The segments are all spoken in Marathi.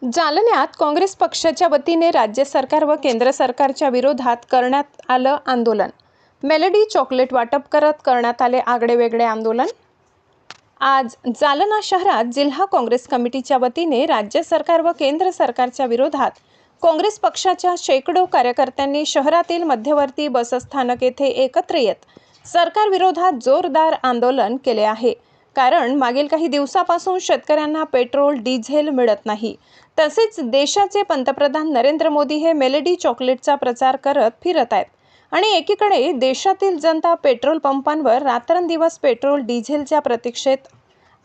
जालन्यात काँग्रेस पक्षाच्या वतीने राज्य सरकार व केंद्र सरकारच्या विरोधात करण्यात आलं आंदोलन। मेलडी चॉकलेट वाटप करत करण्यात आले आगळेवेगळे आंदोलन। आज जालना शहरात जिल्हा काँग्रेस कमिटीच्या वतीने राज्य सरकार व केंद्र सरकारच्या विरोधात काँग्रेस पक्षाच्या शेकडो कार्यकर्त्यांनी शहरातील मध्यवर्ती बसस्थानक येथे एकत्र येत सरकार विरोधात जोरदार आंदोलन केले आहे। कारण मागील काही दिवसापासून शेतकऱ्यांना पेट्रोल डिझेल मिळत नाही। तसेच देशाचे पंतप्रधान नरेंद्र मोदी हे मेलडी चॉकलेटचा प्रचार करत फिरत आहेत आणि एकीकडे देशातील जनता पेट्रोल पंपांवर रात्रंदिवस पेट्रोल डिझेलच्या प्रतीक्षेत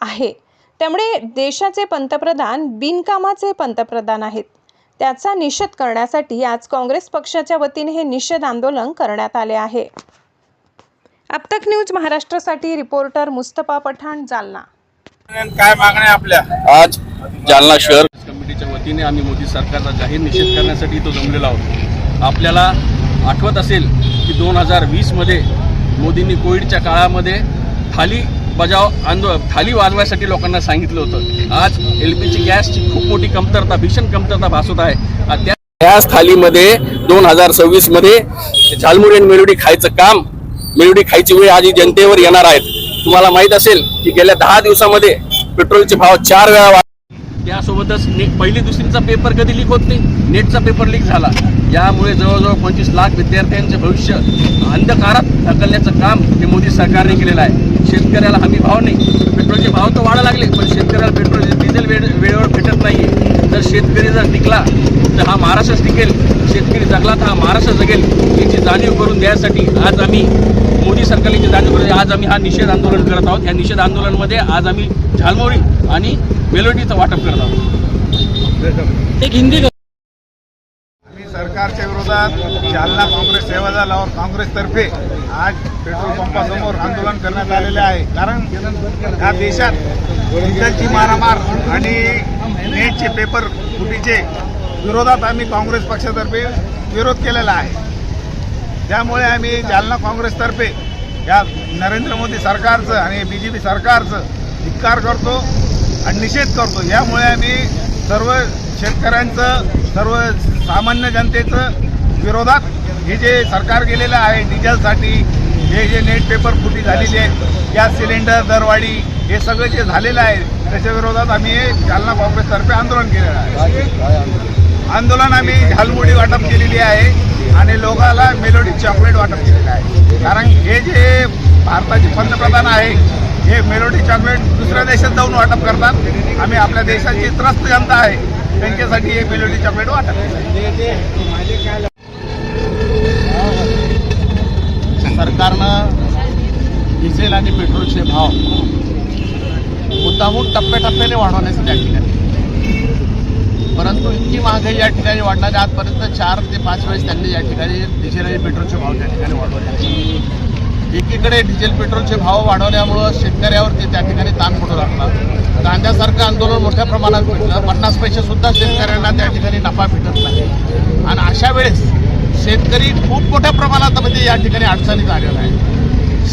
आहे। त्यामुळे देशाचे पंतप्रधान बिनकामाचे पंतप्रधान आहेत। त्याचा निषेध करण्यासाठी आज काँग्रेस पक्षाच्या वतीने हे निषेध आंदोलन करण्यात आले आहे। अब तक न्यूज महाराष्ट्रासाठी रिपोर्टर मुस्तफा पठाण, जालना। काय मागण्या आपल्या? आज जालना शहर कमिटीच्या वतीने आम्ही मोदी सरकारचा जाहीर निषेध करण्यासाठी तो जमलेला आहोत। आपल्याला आठवत असेल की 2020 मध्ये मोदींनी कोविडच्या काळामध्ये थाली वाजवायसाठी लोकांना सांगितलं होतं। आज LPG गॅसची खूप मोठी कमतरता, भीषण कमतरता भासत आहे। त्याच थालीमध्ये 2026 मध्ये झालमुरी आणि मेलोडी खायचं काम, मेलोडी खायची वेळ आधी जनतेवर येणार आहेत। तुम्हाला माहित असेल की गेल्या 10 दिवसामध्ये पेट्रोलचे भाव 4 वेळा वाढले। त्यासोबतच पहिली दुसरीचा पेपर कधी लीक होत नाही, नेटचा पेपर लीक झाला। यामुळे जवळजवळ 25 लाख विद्यार्थ्यांचे भविष्य अंधकारात ढकलण्याचं काम हे मोदी सरकारने केलेलं आहे। शेतकऱ्याला हमी भाव नाही, पेट्रोलचे भाव तर वाढायला लागले पण शेतकऱ्याला पेट्रोल डिझेल वेळेवर भेटत नाहीये। जर शेतकरी जर टिकला तर हा महाराष्ट्रच टिकेल, शेतकरी जगला तर हा महाराष्ट्र जगेल। याची जाणीव करून द्यायसाठी आज आम्ही मोदी सरकारची जाणीव करून आज आम्ही हा निषेध आंदोलन करत आहोत। या निषेध आंदोलनामध्ये आज आम्ही झालमुरी आणि मेलोडीचं वाटप करत आहोत। एक हिंदी सरकारच्या विरोधात जालना काँग्रेस सेवा दल और काँग्रेस तर्फे आज पेट्रोल पंपासमोर आंदोलन करण्यात आलेले आहे। कारण या देशात डिझेलची मारामार आणि नेटचे पेपर फुटीचे विरोधात आम्ही काँग्रेस पक्षातर्फे विरोध केलेला आहे। त्यामुळे आम्ही जालना काँग्रेसतर्फे या नरेंद्र मोदी सरकारचं आणि BJP सरकारचं धिक्कार करतो आणि निषेध करतो। यामुळे आम्ही सर्व शेतकऱ्यांचं, सर्व सामान्य जनतेचं विरोधात हे जे सरकार गेलेलं आहे डिझेलसाठी, हे जे नेट पेपर फुटी झालेली आहे, गॅस सिलेंडर दरवाढी, हे सगळं जे झालेलं आहे त्याच्या विरोधात आम्ही जालना काँग्रेसतर्फे आंदोलन केलेलं आहे। आंदोलन आम्ही झालमुरी वाटप केलेली आहे आणि लोकांना मेलोडी चॉकलेट वाटप केलेलं आहे। कारण हे जे भारताचे पंतप्रधान आहे हे मेलोडी चॉकलेट दुसऱ्या देशात जाऊन वाटप करतात। आम्ही आपल्या देशाची त्रस्त जनता आहे त्यांच्यासाठी हे मेलोडी चॉकलेट वाटप सरकारनं डिझेल आणि पेट्रोलचे भाव मुद्दामून टप्प्याटप्प्याने वाढवण्याचे त्या ठिकाणी, परंतु इतकी महागाई या ठिकाणी वाढणार आहे। आजपर्यंत 4 ते 5 वेळेस त्यांनी या ठिकाणी डिझेल आणि पेट्रोलचे भाव त्या ठिकाणी वाढवले। एकीकडे डिझेल पेट्रोलचे भाव वाढवल्यामुळं शेतकऱ्यावर ते त्या ठिकाणी ताण पडू लागला। कांद्यासारखं आंदोलन मोठ्या प्रमाणात भेटलं, 50 पैसे सुद्धा शेतकऱ्यांना त्या ठिकाणी नफा भेटत नाही आणि अशा वेळेस शेतकरी खूप मोठ्या प्रमाणात या ठिकाणी अडचणीत आलेला आहे।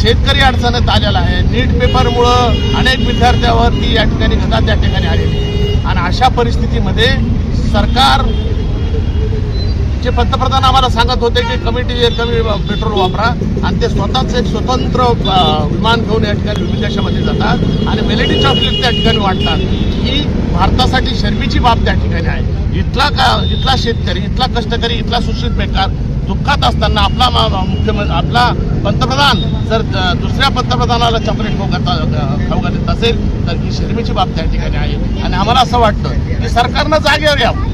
शेतकरी अडचणीत आलेला आहे। नीट पेपरमुळं अनेक विद्यार्थ्यांवरती या ठिकाणी घटना त्या ठिकाणी आलेली आणि अशा परिस्थितीमध्ये सरकार जे पंतप्रधान आम्हाला सांगत होते की कमी पेट्रोल वापरा आणि ते स्वतःच एक स्वतंत्र विमान घेऊन या ठिकाणी विविध देशामध्ये जातात आणि मेलडी चॉकलेट त्या ठिकाणी वाटतात, ही भारतासाठी शर्मीची बाब त्या ठिकाणी आहे। इथला शेतकरी, इथला कष्टकरी, इथला सुशिक्षित बेकार दुःखात असताना आपला पंतप्रधान जर दुसऱ्या पंतप्रधानाला चॉकलेट खाऊ घालत असेल तर ही शर्मीची बाब त्या ठिकाणी आहे। आणि आम्हाला असं वाटतं की सरकारनं जागेवर यावं,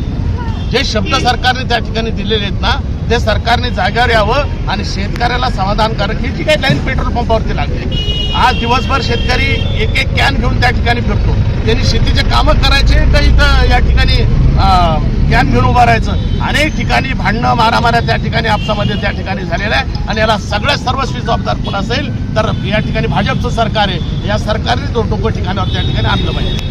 जे शब्द सरकारने त्या ठिकाणी दिलेले आहेत ना ते सरकारने जागेवर यावं आणि शेतकऱ्याला समाधानकारक ही जी काही लाईन पेट्रोल पंपावरती लागली, आज दिवसभर शेतकरी एक कॅन घेऊन त्या ठिकाणी फिरतो। त्यांनी शेतीचे कामं करायचे तर इथं या ठिकाणी कॅन घेऊन उभं राहायचं। अनेक ठिकाणी भांडणं मारामाऱ्या त्या ठिकाणी आपसामध्ये त्या ठिकाणी झालेलं आहे आणि याला सर्वस्वी जबाबदार कोण असेल तर या ठिकाणी भाजपचं सरकार आहे। या सरकारने तो डोकं ठिकाणावर त्या ठिकाणी आणलं पाहिजे।